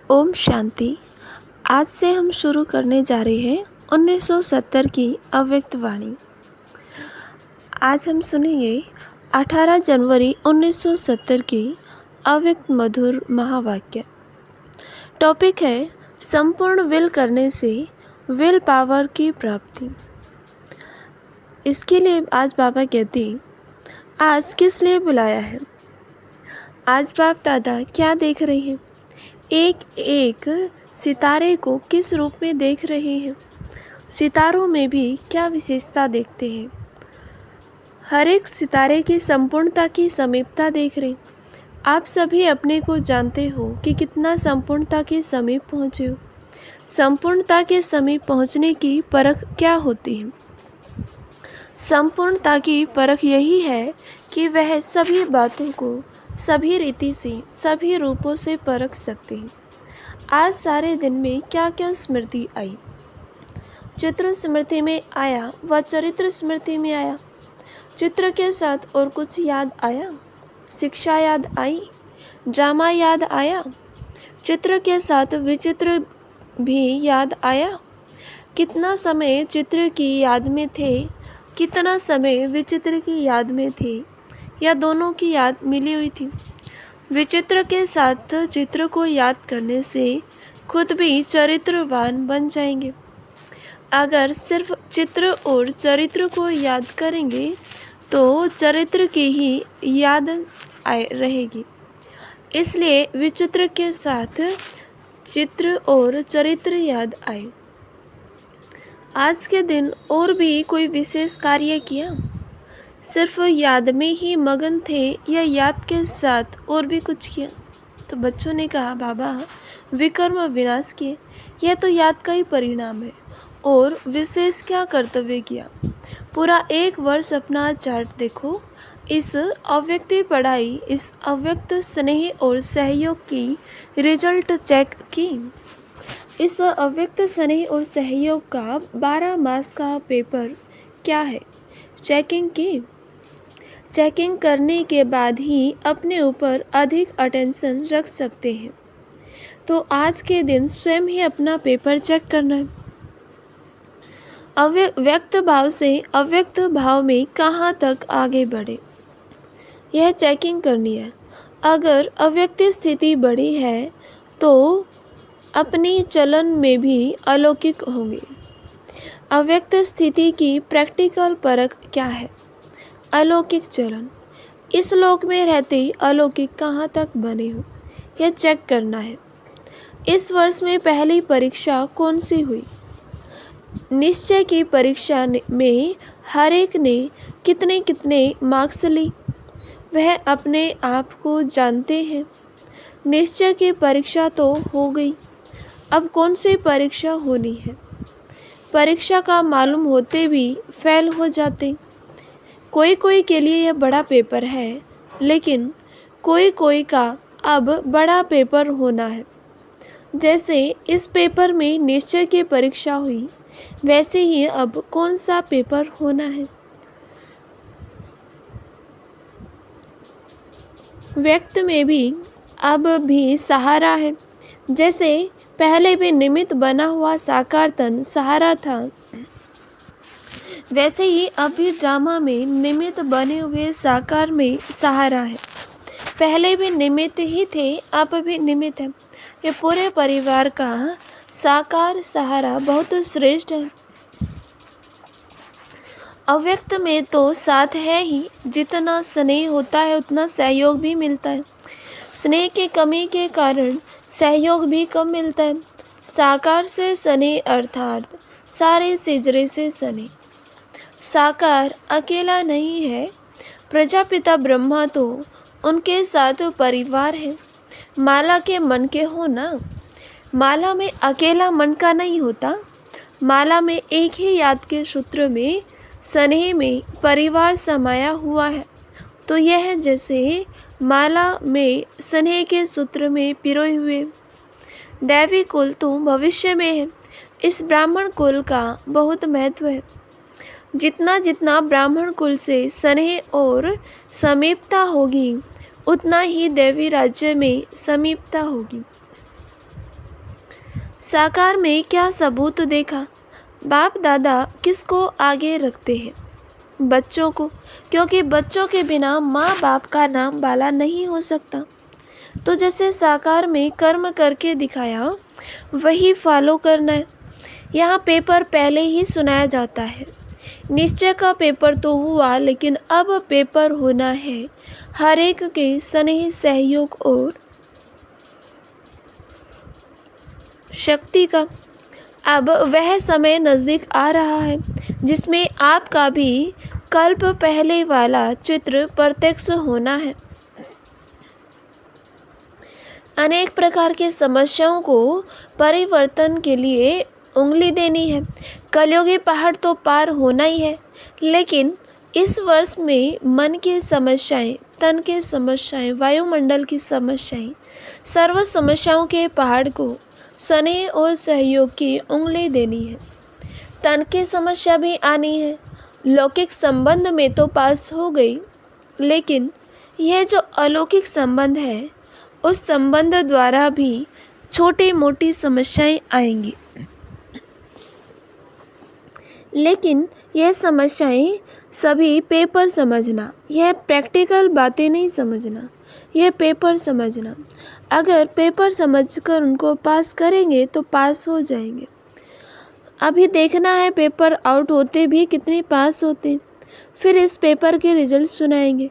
ओम शांति। आज से हम शुरू करने जा रहे हैं 1970 की अव्यक्त वाणी। आज हम सुनेंगे 18 जनवरी 1970 की अव्यक्त मधुर महावाक्य। टॉपिक है संपूर्ण विल करने से विल पावर की प्राप्ति। इसके लिए आज बाबा कहते हैं, आज किस लिए बुलाया है? आज बाप दादा क्या देख रहे हैं? एक एक सितारे को किस रूप में देख रहे हैं? सितारों में भी क्या विशेषता देखते हैं? हर एक सितारे की संपूर्णता की समीपता देख रहे। आप सभी अपने को जानते हो कि कितना संपूर्णता के समीप पहुँचे हो। संपूर्णता के समीप पहुँचने की परख क्या होती है? संपूर्णता की परख यही है कि वह सभी बातों को सभी रीति से सभी रूपों से परख सकते हैं। आज सारे दिन में क्या क्या स्मृति आई? चित्र स्मृति में आया व चरित्र स्मृति में आया। चित्र के साथ और कुछ याद आया? शिक्षा याद आई? ड्रामा याद आया? चित्र के साथ विचित्र भी याद आया? कितना समय चित्र की याद में थे, कितना समय विचित्र की याद में थे, या दोनों की याद मिली हुई थी? विचित्र के साथ चित्र को याद करने से खुद भी चरित्रवान बन जाएंगे। अगर सिर्फ चित्र और चरित्र को याद करेंगे तो चरित्र की ही याद रहेगी। इसलिए विचित्र के साथ चित्र और चरित्र याद आए। आज के दिन और भी कोई विशेष कार्य किया? सिर्फ याद में ही मगन थे या याद के साथ और भी कुछ किया? तो बच्चों ने कहा, बाबा विकर्म विनाश किए। यह तो याद का ही परिणाम है। और विशेष क्या कर्तव्य किया? पूरा एक वर्ष अपना चार्ट देखो। इस अव्यक्त पढ़ाई, इस अव्यक्त स्नेह और सहयोग की रिजल्ट चेक की। इस अव्यक्त स्नेह और सहयोग का 12 मास का पेपर क्या है? चेकिंग की। चेकिंग करने के बाद ही अपने ऊपर अधिक अटेंशन रख सकते हैं। तो आज के दिन स्वयं ही अपना पेपर चेक करना है। व्यक्त भाव से अव्यक्त भाव में कहाँ तक आगे बढ़े, यह चेकिंग करनी है। अगर अव्यक्त स्थिति बड़ी है तो अपनी चलन में भी अलौकिक होंगे। अव्यक्त स्थिति की प्रैक्टिकल परख क्या है? अलौकिक चलन। इस लोक में रहते अलौकिक कहाँ तक बने हो, यह चेक करना है। इस वर्ष में पहली परीक्षा कौन सी हुई? निश्चय की परीक्षा में हर एक ने कितने कितने मार्क्स ली, वह अपने आप को जानते हैं। निश्चय की परीक्षा तो हो गई, अब कौन सी परीक्षा होनी है? परीक्षा का मालूम होते भी फेल हो जाते। कोई कोई के लिए यह बड़ा पेपर है, लेकिन कोई कोई का अब बड़ा पेपर होना है। जैसे इस पेपर में निश्चय की परीक्षा हुई, वैसे ही अब कौन सा पेपर होना है? व्यक्त में भी अब भी सहारा है। जैसे पहले भी निमित्त बना हुआ साकार तन सहारा था, वैसे ही अभी ड्रामा में निमित्त बने हुए साकार में सहारा है। पहले भी निमित्त ही थे, अब भी निमित्त है। ये पूरे परिवार का साकार सहारा बहुत श्रेष्ठ है। अव्यक्त में तो साथ है ही, जितना स्नेह होता है उतना सहयोग भी मिलता है। स्नेह की कमी के कारण सहयोग भी कम मिलता है। साकार से स्नेह अर्थात सारे सिजरे से स्नेह। साकार अकेला नहीं है, प्रजापिता ब्रह्मा तो उनके साथ परिवार है। माला के मन के हो ना। माला में अकेला मन का नहीं होता। माला में एक ही याद के सूत्र में स्नेह में परिवार समाया हुआ है। तो यह जैसे माला में स्नेह के सूत्र में पिरोए हुए। दैवी कुल तो भविष्य में है। इस ब्राह्मण कुल का बहुत महत्व है। जितना जितना ब्राह्मण कुल से स्नेह और समीपता होगी, उतना ही देवी राज्य में समीपता होगी। साकार में क्या सबूत देखा? बाप दादा किसको आगे रखते हैं? बच्चों को, क्योंकि बच्चों के बिना माँ बाप का नाम बाला नहीं हो सकता। तो जैसे साकार में कर्म करके दिखाया, वही फॉलो करना है। यहाँ पेपर पहले ही सुनाया जाता है। निश्चय का पेपर तो हुआ, लेकिन अब पेपर होना है हर एक के स्नेह, सहयोग और शक्ति का। अब वह समय नज़दीक आ रहा है जिसमें आपका भी कल्प पहले वाला चित्र प्रत्यक्ष होना है। अनेक प्रकार के समस्याओं को परिवर्तन के लिए उंगली देनी है। कलयुगी पहाड़ तो पार होना ही है, लेकिन इस वर्ष में मन की समस्याएं, तन की समस्याएं, वायुमंडल की समस्याएं, सर्व समस्याओं के पहाड़ को स्नेह और सहयोग की उंगली देनी है। तन की समस्या भी आनी है। लौकिक संबंध में तो पास हो गई, लेकिन यह जो अलौकिक संबंध है, उस संबंध द्वारा भी छोटी मोटी समस्याएं आएंगी। लेकिन यह समस्याएं सभी पेपर समझना, यह प्रैक्टिकल बातें नहीं समझना, यह पेपर समझना। अगर पेपर समझकर उनको पास करेंगे तो पास हो जाएंगे। अभी देखना है पेपर आउट होते भी कितने पास होते, फिर इस पेपर के रिजल्ट सुनाएंगे।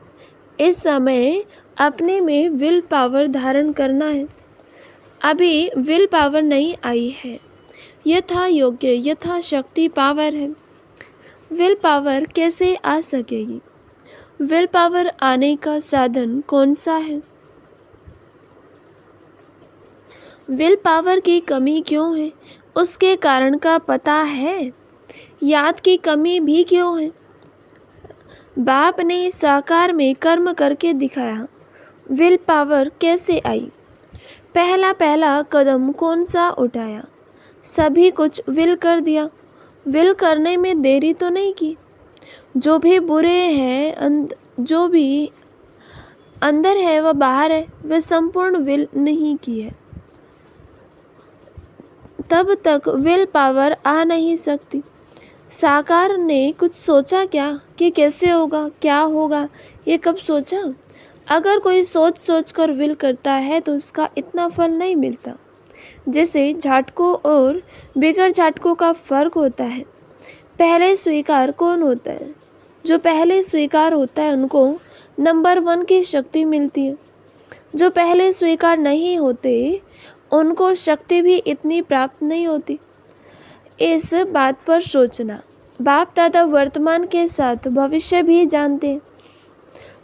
इस समय अपने में विल पावर धारण करना है। अभी विल पावर नहीं आई है, यथा योग्य यथा शक्ति पावर है। विल पावर कैसे आ सकेगी? विल पावर आने का साधन कौन सा है? विल पावर की कमी क्यों है, उसके कारण का पता है? याद की कमी भी क्यों है? बाप ने साकार में कर्म करके दिखाया, विल पावर कैसे आई? पहला कदम कौन सा उठाया? सभी कुछ विल कर दिया। विल करने में देरी तो नहीं की। जो भी बुरे हैं, जो भी अंदर है वह बाहर है, वह संपूर्ण विल नहीं की है। तब तक विल पावर आ नहीं सकती। साकार ने कुछ सोचा क्या कि कैसे होगा, क्या होगा, ये कब सोचा? अगर कोई सोच सोच कर विल करता है तो उसका इतना फल नहीं मिलता। जैसे झाटकों और बिगर झाटकों का फर्क होता है। पहले स्वीकार कौन होता है? जो पहले स्वीकार होता है उनको नंबर 1 की शक्ति मिलती है। जो पहले स्वीकार नहीं होते उनको शक्ति भी इतनी प्राप्त नहीं होती। इस बात पर सोचना। बाप दादा वर्तमान के साथ भविष्य भी जानते हैं,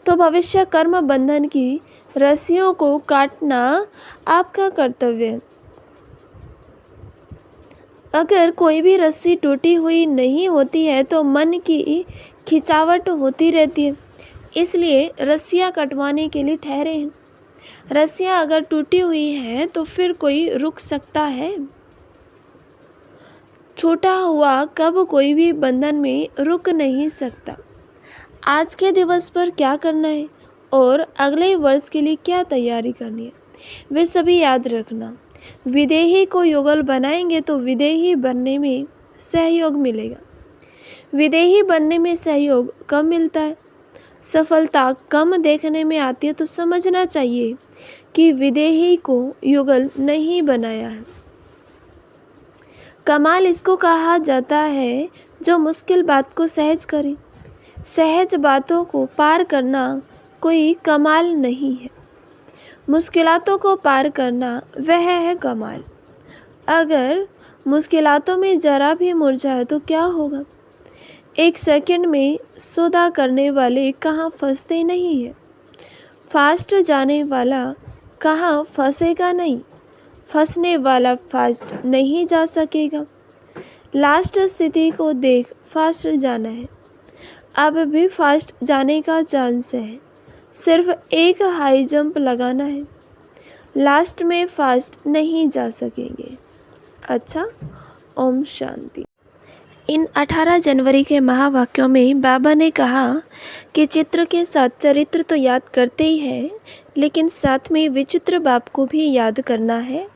तो भविष्य कर्म बंधन की रस्सियों को काटना आपका कर्तव्य है। अगर कोई भी रस्सी टूटी हुई नहीं होती है तो मन की खिंचावट होती रहती है, इसलिए रस्सियाँ कटवाने के लिए ठहरे हैं। रस्सियाँ अगर टूटी हुई हैं तो फिर कोई रुक सकता है? छूटा हुआ कब कोई भी बंधन में रुक नहीं सकता। आज के दिवस पर क्या करना है और अगले वर्ष के लिए क्या तैयारी करनी है, वे सभी याद रखना। विदेही को युगल बनाएंगे तो विदेही बनने में सहयोग मिलेगा। विदेही बनने में सहयोग कम मिलता है, सफलता कम देखने में आती है, तो समझना चाहिए कि विदेही को युगल नहीं बनाया है। कमाल इसको कहा जाता है जो मुश्किल बात को सहज करे। सहज बातों को पार करना कोई कमाल नहीं है, मुश्किलातों को पार करना वह है कमाल। अगर मुश्किलातों में जरा भी मुरझाए तो क्या होगा? एक सेकंड में सौदा करने वाले कहाँ फंसते नहीं है। फास्ट जाने वाला कहाँ फंसेगा नहीं, फंसने वाला फास्ट नहीं जा सकेगा। लास्ट स्थिति को देख फास्ट जाना है। अब भी फास्ट जाने का चांस है, सिर्फ एक हाई जंप लगाना है। लास्ट में फास्ट नहीं जा सकेंगे। अच्छा, ओम शांति। इन 18 जनवरी के महावाक्यों में बाबा ने कहा कि चित्र के साथ चरित्र तो याद करते ही हैं, लेकिन साथ में विचित्र बाप को भी याद करना है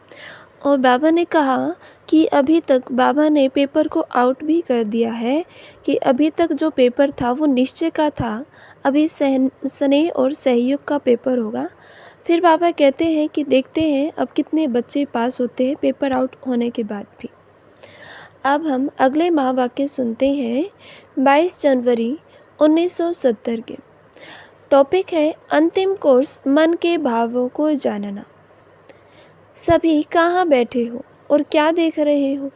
और बाबा ने कहा कि अभी तक बाबा ने पेपर को आउट भी कर दिया है कि अभी तक जो पेपर था वो निश्चय का था, अभी स्नेह और सहयोग का पेपर होगा। फिर बाबा कहते हैं कि देखते हैं अब कितने बच्चे पास होते हैं पेपर आउट होने के बाद भी। अब हम अगले महावाक्य सुनते हैं 22 जनवरी 1970 के। टॉपिक है अंतिम कोर्स, मन के भावों को जानना। सभी कहाँ बैठे हो और क्या देख रहे हो?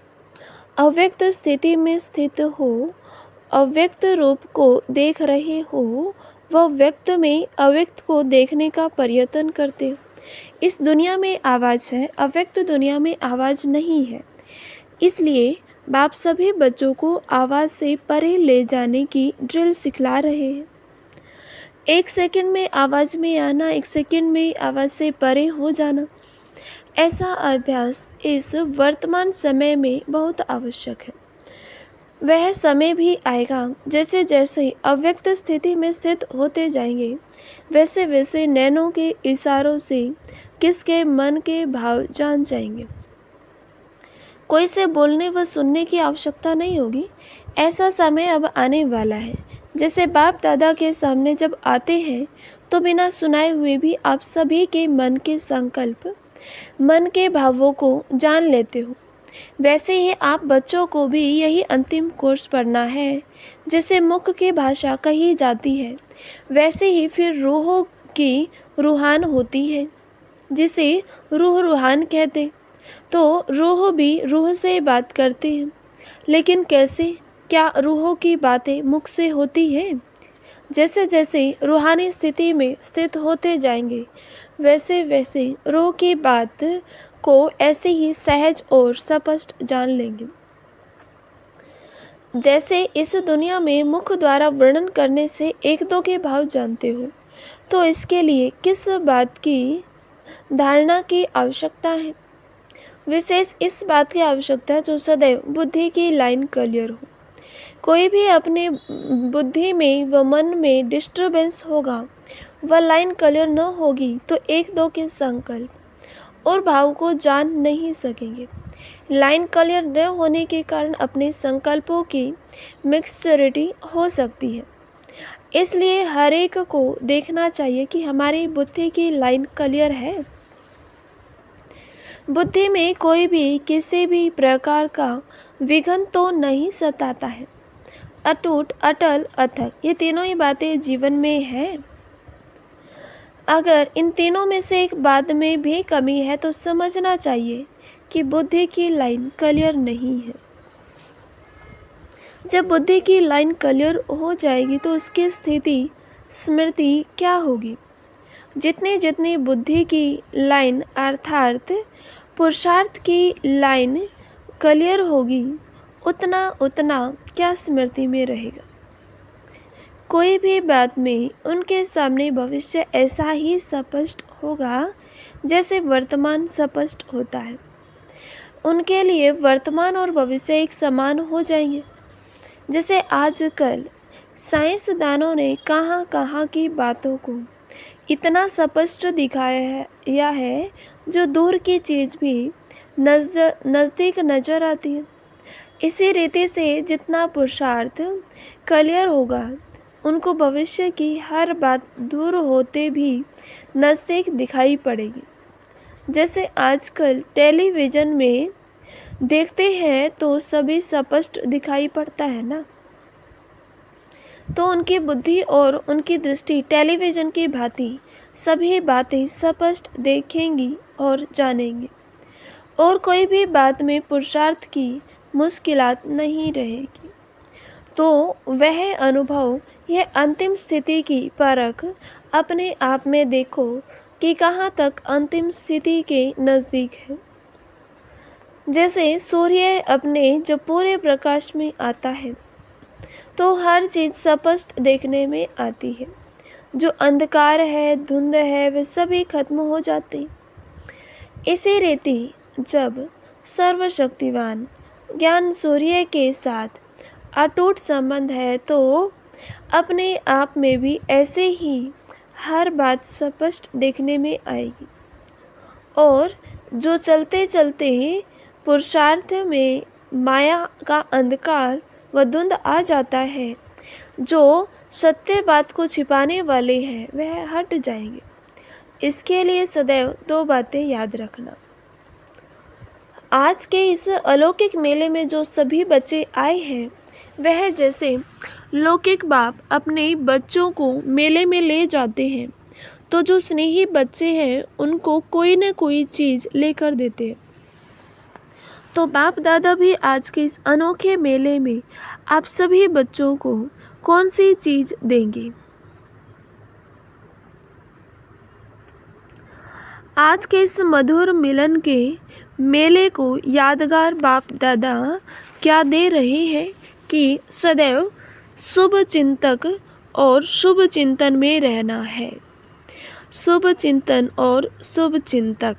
अव्यक्त स्थिति में स्थित हो, अव्यक्त रूप को देख रहे हो, वह व्यक्त में अव्यक्त को देखने का प्रयत्न करते हो। इस दुनिया में आवाज़ है, अव्यक्त दुनिया में आवाज़ नहीं है। इसलिए बाप सभी बच्चों को आवाज़ से परे ले जाने की ड्रिल सिखला रहे हैं। 1 सेकंड में आवाज़ में आना, 1 सेकंड में आवाज़ से परे हो जाना, ऐसा अभ्यास इस वर्तमान समय में बहुत आवश्यक है। वह समय भी आएगा जैसे जैसे अव्यक्त स्थिति में स्थित होते जाएंगे, वैसे वैसे नैनों के इशारों से किसके मन के भाव जान जाएंगे। कोई से बोलने व सुनने की आवश्यकता नहीं होगी। ऐसा समय अब आने वाला है जैसे बाप दादा के सामने जब आते हैं तो बिना सुनाए हुए भी आप सभी के मन के संकल्प, मन के भावों को जान लेते हो। वैसे ही आप बच्चों को भी यही अंतिम कोर्स पढ़ना है। जैसे मुख की भाषा कही जाती है, वैसे ही फिर रूहों की रूहान होती है, जिसे रूह रूहान कहते। तो रूह भी रूह से बात करते हैं, लेकिन कैसे? क्या रूहों की बातें मुख से होती है? जैसे जैसे रूहानी स्थिति में स्थित होते जाएंगे, वैसे वैसे रूह की बात को ऐसे ही सहज और स्पष्ट जान लेंगे। जैसे इस दुनिया में मुख द्वारा वर्णन करने से एक दो के भाव जानते हो, तो इसके लिए किस बात की धारणा की आवश्यकता है? विशेष इस बात की आवश्यकता है जो सदैव बुद्धि की लाइन क्लियर हो। कोई भी अपने बुद्धि में व मन में डिस्टर्बेंस होगा, वह लाइन क्लियर न होगी तो एक दो के संकल्प और भाव को जान नहीं सकेंगे। लाइन क्लियर न होने के कारण अपने संकल्पों की मिक्सचरिटी हो सकती है। इसलिए हर एक को देखना चाहिए कि हमारी बुद्धि की लाइन क्लियर है। बुद्धि में कोई भी किसी भी प्रकार का विघ्न तो नहीं सताता है। अटूट, अटल, अथक, ये तीनों ही बातें जीवन में है। अगर इन तीनों में से एक बात में भी कमी है तो समझना चाहिए कि बुद्धि की लाइन क्लियर नहीं है। जब बुद्धि की लाइन क्लियर हो जाएगी तो उसकी स्थिति, स्मृति क्या होगी? जितनी जितनी बुद्धि की लाइन अर्थात पुरुषार्थ की लाइन क्लियर होगी, उतना उतना क्या स्मृति में रहेगा। कोई भी बात में उनके सामने भविष्य ऐसा ही स्पष्ट होगा जैसे वर्तमान स्पष्ट होता है। उनके लिए वर्तमान और भविष्य एक समान हो जाएंगे। जैसे आजकल साइंसदानों ने कहाँ कहाँ की बातों को इतना स्पष्ट दिखाया है जो दूर की चीज़ भी नज़दीक नज़र आती है। इसी रीति से जितना पुरुषार्थ क्लियर होगा, उनको भविष्य की हर बात दूर होते भी नज़दीक दिखाई पड़ेगी। जैसे आजकल टेलीविज़न में देखते हैं तो सभी स्पष्ट दिखाई पड़ता है ना। तो उनकी बुद्धि और उनकी दृष्टि टेलीविज़न की भांति सभी बातें स्पष्ट देखेंगी और जानेंगे, और कोई भी बात में पुरुषार्थ की मुश्किलात नहीं रहेगी। तो वह अनुभव, यह अंतिम स्थिति की परख अपने आप में देखो कि कहाँ तक अंतिम स्थिति के नज़दीक है। जैसे सूर्य अपने जब पूरे प्रकाश में आता है तो हर चीज़ स्पष्ट देखने में आती है। जो अंधकार है, धुंध है, वे सभी खत्म हो जाते हैं। इसी रीति जब सर्वशक्तिवान ज्ञान सूर्य के साथ अटूट संबंध है तो अपने आप में भी ऐसे ही हर बात स्पष्ट देखने में आएगी। और जो चलते चलते पुरुषार्थ में माया का अंधकार व धुंध आ जाता है, जो सत्य बात को छिपाने वाले हैं वह हट जाएंगे। इसके लिए सदैव दो बातें याद रखना। आज के इस अलौकिक मेले में जो सभी बच्चे आए हैं, वह जैसे लौकिक बाप अपने बच्चों को मेले में ले जाते हैं, तो जो स्नेही बच्चे हैं उनको कोई न कोई चीज़ लेकर देते हैं। तो बाप दादा भी आज के इस अनोखे मेले में आप सभी बच्चों को कौन सी चीज़ देंगे? आज के इस मधुर मिलन के मेले को यादगार बाप दादा क्या दे रहे हैं कि सदैव शुभ चिंतक और शुभ चिंतन में रहना है। शुभ चिंतन और शुभ चिंतक,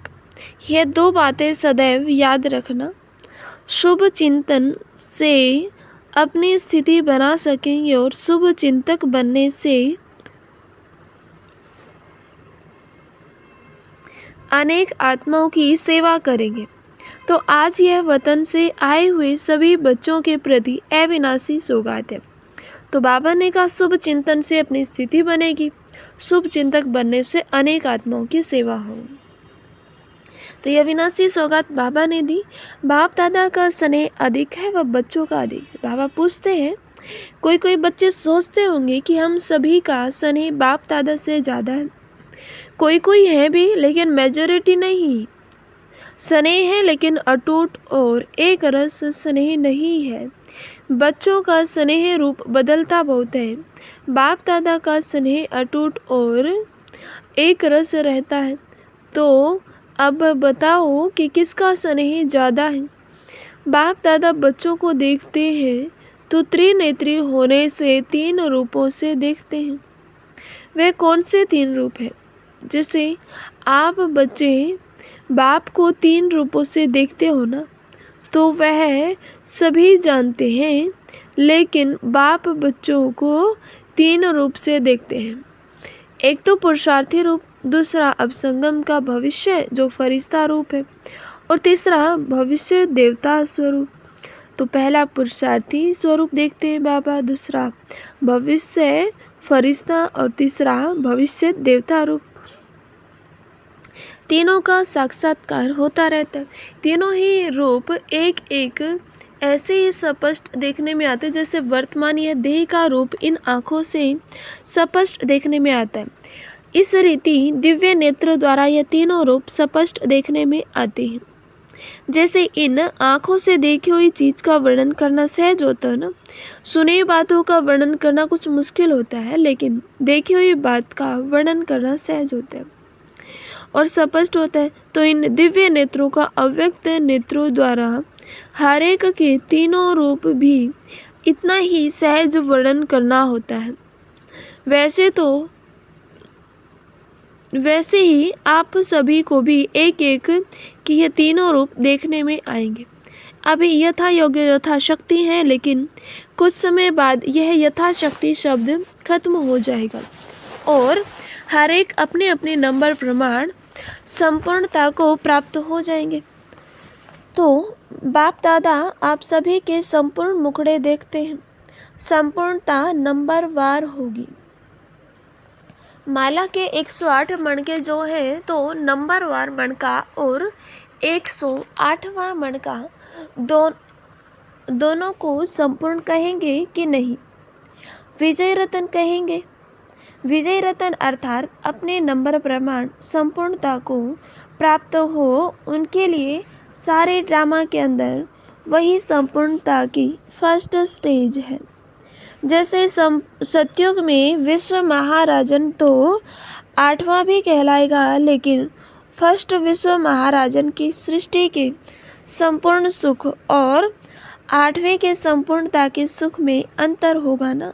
ये दो बातें सदैव याद रखना। शुभ चिंतन से अपनी स्थिति बना सकेंगे और शुभ चिंतक बनने से अनेक आत्माओं की सेवा करेंगे। तो आज यह वतन से आए हुए सभी बच्चों के प्रति अविनाशी सौगात है। तो बाबा ने कहा शुभ चिंतन से अपनी स्थिति बनेगी, शुभ चिंतक बनने से अनेक आत्माओं की सेवा होगी। तो यह अविनाशी सौगात बाबा ने दी। बाप दादा का स्नेह अधिक है व बच्चों का अधिक है। बाबा पूछते हैं, कोई बच्चे सोचते होंगे कि हम सभी का स्नेह बाप दादा से ज़्यादा है। कोई है भी, लेकिन मेजॉरिटी नहीं। स्नेह है लेकिन अटूट और एक रस स्नेह नहीं है। बच्चों का स्नेह रूप बदलता बहुत है। बाप दादा का स्नेह अटूट और एक रस रहता है। तो अब बताओ कि किसका स्नेह ज़्यादा है? बाप दादा बच्चों को देखते हैं तो त्रिनेत्री होने से तीन रूपों से देखते हैं। वे कौन से तीन रूप हैं? जैसे आप बच्चे बाप को तीन रूपों से देखते हो ना, तो वह सभी जानते हैं, लेकिन बाप बच्चों को तीन रूप से देखते हैं। एक तो पुरुषार्थी रूप, दूसरा अपसंगम का भविष्य जो फरिश्ता रूप है, और तीसरा भविष्य देवता स्वरूप। तो पहला पुरुषार्थी स्वरूप देखते हैं बाबा, दूसरा भविष्य फरिश्ता और तीसरा भविष्य देवता रूप। तीनों का साक्षात्कार होता रहता है। तीनों ही रूप एक एक ऐसे ही स्पष्ट देखने में आते हैं जैसे वर्तमान यह देह का रूप इन आँखों से स्पष्ट देखने में आता है। इस रीति दिव्य नेत्र द्वारा यह तीनों रूप स्पष्ट देखने में आते हैं। जैसे इन आँखों से देखी हुई चीज़ का वर्णन करना सहज होता है ना, सुनी बातों का वर्णन करना कुछ मुश्किल होता है, लेकिन देखी हुई बात का वर्णन करना सहज होता है और स्पष्ट होता है। तो इन दिव्य नेत्रों का अव्यक्त नेत्रों द्वारा हर एक के तीनों रूप भी इतना ही सहज वर्णन करना होता है। वैसे ही आप सभी को भी एक एक कि ये तीनों रूप देखने में आएंगे। अभी यथायोग्य यथाशक्ति है, लेकिन कुछ समय बाद यह यथाशक्ति शब्द खत्म हो जाएगा और हर एक अपने अपने नंबर प्रमाण संपूर्णता को प्राप्त हो जाएंगे। तो बाप दादा आप सभी के संपूर्ण मुखड़े देखते हैं। संपूर्णता नंबरवार होगी। माला के 108 मणके जो है, तो नंबरवार मणका और 108वां मणका दोनों को संपूर्ण कहेंगे कि नहीं? विजय रतन कहेंगे। विजय रतन अर्थात अपने नंबर प्रमाण संपूर्णता को प्राप्त हो, उनके लिए सारे ड्रामा के अंदर वही संपूर्णता की फर्स्ट स्टेज है। जैसे सतयुग में विश्व महाराजन तो 8वां भी कहलाएगा, लेकिन फर्स्ट विश्व महाराजन की सृष्टि के संपूर्ण सुख और 8वें के संपूर्णता के सुख में अंतर होगा ना।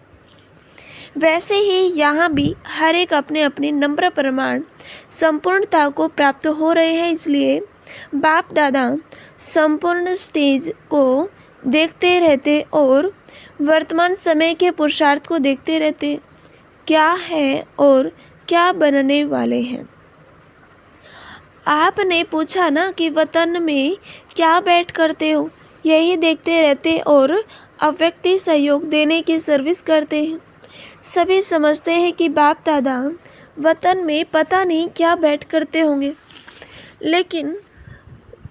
वैसे ही यहाँ भी हर एक अपने अपने नंबर प्रमाण संपूर्णता को प्राप्त हो रहे हैं। इसलिए बाप दादा संपूर्ण स्टेज को देखते रहते और वर्तमान समय के पुरुषार्थ को देखते रहते, क्या है और क्या बनने वाले हैं। आपने पूछा ना कि वतन में क्या बैठ करते हो, यही देखते रहते और अव्यक्त सहयोग देने की सर्विस करते हैं। सभी समझते हैं कि बाप दादा वतन में पता नहीं क्या बैठ करते होंगे, लेकिन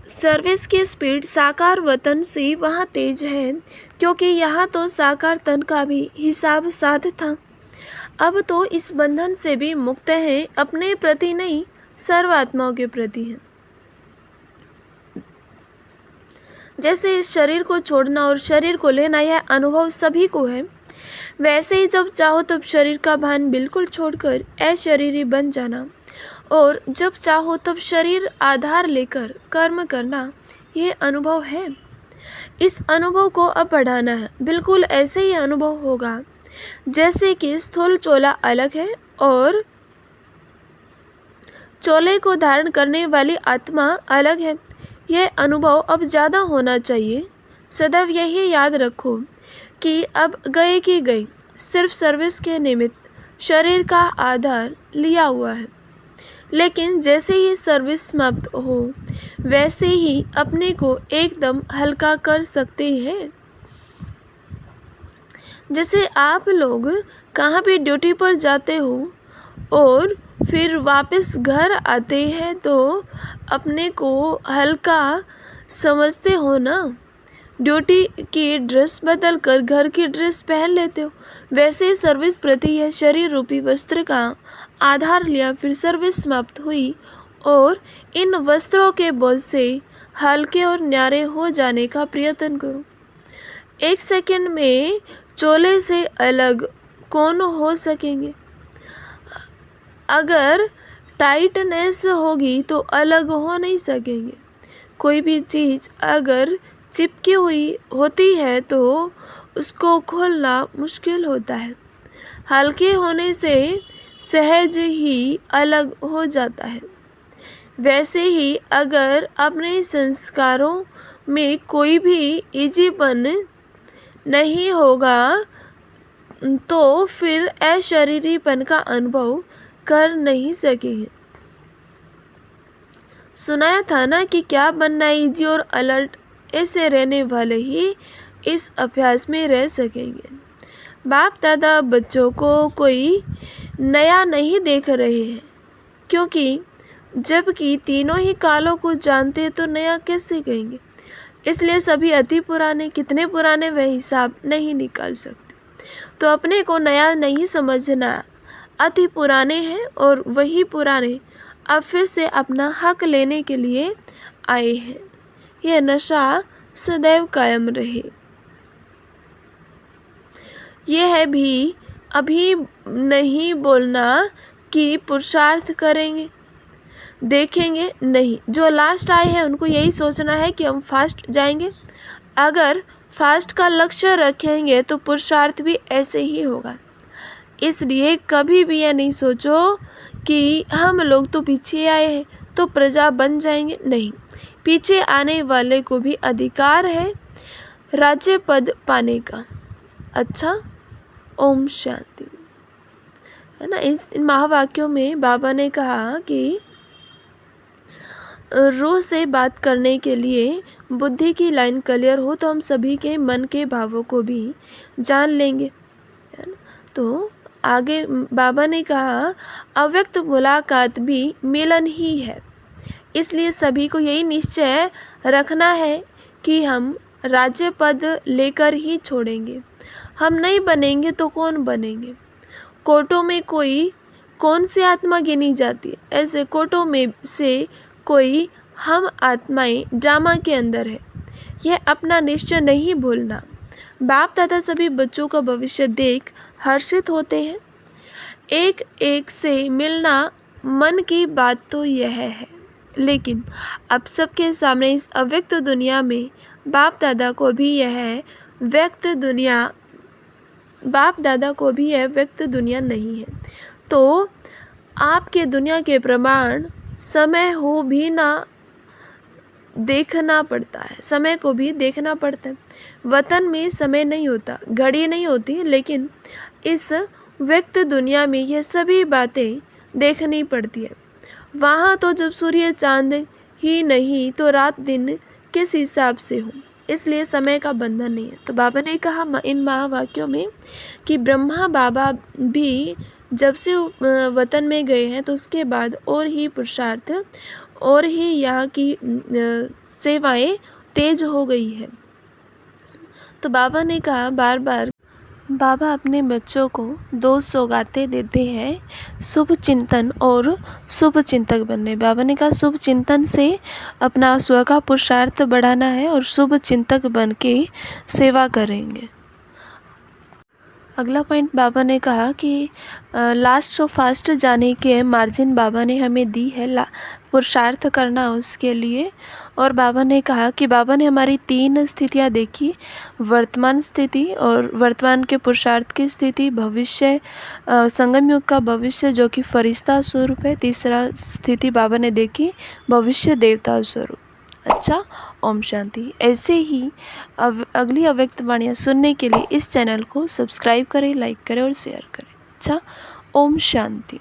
सर्विस की स्पीड साकार वतन से वहाँ तेज है, क्योंकि यहाँ तो साकार तन का भी हिसाब साध था। अब तो इस बंधन से भी मुक्त है, अपने प्रति नहीं सर्व आत्माओं के प्रति है। जैसे इस शरीर को छोड़ना और शरीर को लेना यह अनुभव सभी को है, वैसे ही जब चाहो तब शरीर का भान बिल्कुल छोड़कर अशरीरी बन जाना और जब चाहो तब शरीर आधार लेकर कर्म करना, यह अनुभव है। इस अनुभव को अब बढ़ाना है। बिल्कुल ऐसे ही अनुभव होगा जैसे कि स्थूल चोला अलग है और चोले को धारण करने वाली आत्मा अलग है। यह अनुभव अब ज़्यादा होना चाहिए। सदैव यही याद रखो कि अब गए कि गए, सिर्फ सर्विस के निमित्त शरीर का आधार लिया हुआ है, लेकिन जैसे ही सर्विस समाप्त हो वैसे ही अपने को एकदम हल्का कर सकते हैं। जैसे आप लोग कहाँ भी ड्यूटी पर जाते हो और फिर वापस घर आते हैं तो अपने को हल्का समझते हो ना, ड्यूटी की ड्रेस बदल कर घर की ड्रेस पहन लेते हो। वैसे ही सर्विस प्रति यह शरीर रूपी वस्त्र का आधार लिया, फिर सर्विस समाप्त हुई और इन वस्त्रों के बोझ से हल्के और न्यारे हो जाने का प्रयत्न करो। एक सेकंड में चोले से अलग कौन हो सकेंगे? अगर टाइटनेस होगी तो अलग हो नहीं सकेंगे। कोई भी चीज़ अगर चिपकी हुई होती है तो उसको खोलना मुश्किल होता है। हल्के होने से सहज ही अलग हो जाता है। वैसे ही अगर अपने संस्कारों में कोई भी इजीपन नहीं होगा तो फिर अशरीरीपन का अनुभव कर नहीं सकेंगे। सुनाया था ना कि क्या बनना इजी और अलर्ट, ऐसे रहने वाले ही इस अभ्यास में रह सकेंगे। बाप दादा बच्चों को कोई नया नहीं देख रहे हैं, क्योंकि जबकि तीनों ही कालों को जानते तो नया कैसे कहेंगे। इसलिए सभी अति पुराने, कितने पुराने वह हिसाब नहीं निकाल सकते। तो अपने को नया नहीं समझना, अति पुराने हैं और वही पुराने अब फिर से अपना हक लेने के लिए आए हैं। यह नशा सदैव कायम रहे। यह भी अभी नहीं बोलना कि पुरुषार्थ करेंगे, देखेंगे नहीं। जो लास्ट आए हैं उनको यही सोचना है कि हम फास्ट जाएंगे। अगर फास्ट का लक्ष्य रखेंगे तो पुरुषार्थ भी ऐसे ही होगा। इसलिए कभी भी यह नहीं सोचो कि हम लोग तो पीछे आए हैं तो प्रजा बन जाएंगे। नहीं, पीछे आने वाले को भी अधिकार है राज्य पद पाने का। अच्छा, ओम शांति। है ना, इन महावाक्यों में बाबा ने कहा कि रूह से बात करने के लिए बुद्धि की लाइन क्लियर हो तो हम सभी के मन के भावों को भी जान लेंगे। है ना, तो आगे बाबा ने कहा अव्यक्त मुलाकात भी मिलन ही है। इसलिए सभी को यही निश्चय रखना है कि हम राज्य पद लेकर ही छोड़ेंगे। हम नहीं बनेंगे तो कौन बनेंगे? कोटों में कोई कौन सी आत्मा गिनी जाती है? ऐसे कोटों में से कोई हम आत्माएं ड्रामा के अंदर है। यह अपना निश्चय नहीं भूलना। बाप दादा सभी बच्चों का भविष्य देख हर्षित होते हैं। एक एक से मिलना मन की बात तो यह है, लेकिन अब सबके सामने इस अव्यक्त दुनिया में बाप दादा को भी यह व्यक्त दुनिया नहीं है। तो आपके दुनिया के प्रमाण समय हो भी ना देखना पड़ता है, समय को भी देखना पड़ता है। वतन में समय नहीं होता, घड़ी नहीं होती, लेकिन इस व्यक्त दुनिया में यह सभी बातें देखनी पड़ती है। वहाँ तो जब सूर्य चाँद ही नहीं तो रात दिन किस हिसाब से हो, इसलिए समय का बंधन नहीं है। तो बाबा ने कहा इन महावाक्यों में कि ब्रह्मा बाबा भी जब से वतन में गए हैं तो उसके बाद और ही पुरुषार्थ और ही यहाँ की सेवाएं तेज हो गई है। तो बाबा ने कहा बार बार, बाबा अपने बच्चों को 2 सौगातें देते हैं, शुभ चिंतन और शुभ चिंतक बनने। बाबा ने कहा शुभ चिंतन से अपना स्व का पुरुषार्थ बढ़ाना है और शुभ चिंतक बन के सेवा करेंगे। अगला पॉइंट बाबा ने कहा कि लास्ट और फास्ट जाने के मार्जिन बाबा ने हमें दी है पुरुषार्थ करना उसके लिए। और बाबा ने कहा कि बाबा ने हमारी 3 स्थितियाँ देखी, वर्तमान स्थिति और वर्तमान के पुरुषार्थ की स्थिति, भविष्य संगम युग का भविष्य जो कि फरिश्ता स्वरूप है, तीसरा स्थिति बाबा ने देखी भविष्य देवता स्वरूप। अच्छा, ओम शांति। ऐसे ही अगली अव्यक्त वाणियाँ सुनने के लिए इस चैनल को सब्सक्राइब करें, लाइक करें और शेयर करें। अच्छा, ओम शांति।